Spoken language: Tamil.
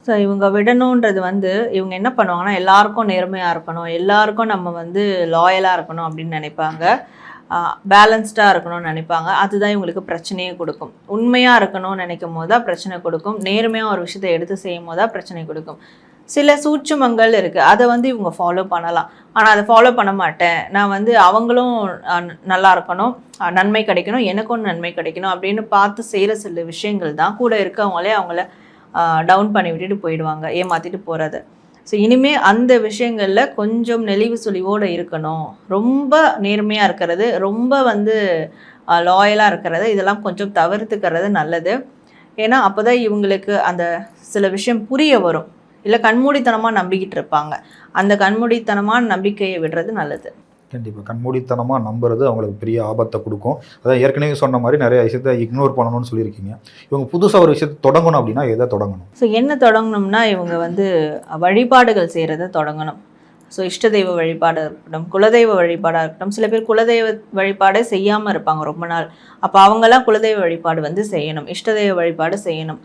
ஸோ இவங்க விடணுன்றது வந்து இவங்க என்ன பண்ணுவாங்கன்னா, எல்லாருக்கும் நேர்மையாக இருக்கணும், எல்லாருக்கும் நம்ம வந்து லாயலாக இருக்கணும் அப்படின்னு நினைப்பாங்க. பேலன்ஸ்டாக இருக்கணும்னு நினைப்பாங்க. அதுதான் இவங்களுக்கு பிரச்சனையே கொடுக்கும். உண்மையாக இருக்கணும்னு நினைக்கும் போது தான் பிரச்சனை கொடுக்கும். நேர்மையாக ஒரு விஷயத்தை எடுத்து செய்யும் போது தான் பிரச்சனை கொடுக்கும். சில சூட்சுமங்கள் இருக்குது, அதை வந்து இவங்க ஃபாலோ பண்ணலாம். ஆனால் அதை ஃபாலோ பண்ண மாட்டேன், நான் வந்து அவங்களும் நல்லா இருக்கணும், நன்மை கிடைக்கணும், எனக்கும் நன்மை கிடைக்கணும் அப்படின்னு பார்த்து செய்கிற சில விஷயங்கள் தான் கூட இருக்கவங்களே அவங்கள டவுன் பண்ணி விட்டுட்டு போயிடுவாங்க, ஏமாற்றிட்டு போகிறது. ஸோ இனிமேல் அந்த விஷயங்களில் கொஞ்சம் நெளிவு சுழிவோடு இருக்கணும். ரொம்ப நேர்மையாக இருக்கிறது, ரொம்ப வந்து லாயலாக இருக்கிறது, இதெல்லாம் கொஞ்சம் தவிர்த்துக்கிறது நல்லது. ஏன்னா அப்போ தான் இவங்களுக்கு அந்த சில விஷயம் புரிய வரும். இல்லை கண்மூடித்தனமாக நம்பிக்கிட்டு இருப்பாங்க. அந்த கண்மூடித்தனமான நம்பிக்கையை விடுறது நல்லது. கண்டிப்பாக கண்மூடித்தனமாக நம்புறது அவங்களுக்கு பெரிய ஆபத்தை கொடுக்கும். அதான் ஏற்கனவே சொன்ன மாதிரி நிறைய விஷயத்தை இக்னோர் பண்ணணும்னு சொல்லியிருக்கீங்க. இவங்க புதுசாக ஒரு விஷயத்தை தொடங்கணும் அப்படின்னா எதை தொடங்கணும்? ஸோ என்ன தொடங்கணும்னா, இவங்க வந்து வழிபாடுகள் செய்கிறத தொடங்கணும். ஸோ இஷ்ட தெய்வ வழிபாடாக இருக்கட்டும், குலதெய்வ வழிபாடாக இருக்கட்டும். சில பேர் குலதெய்வ வழிபாடே செய்யாமல் இருப்பாங்க ரொம்ப நாள். அப்போ அவங்கெல்லாம் குலதெய்வ வழிபாடு வந்து செய்யணும், இஷ்ட தெய்வ வழிபாடு செய்யணும்.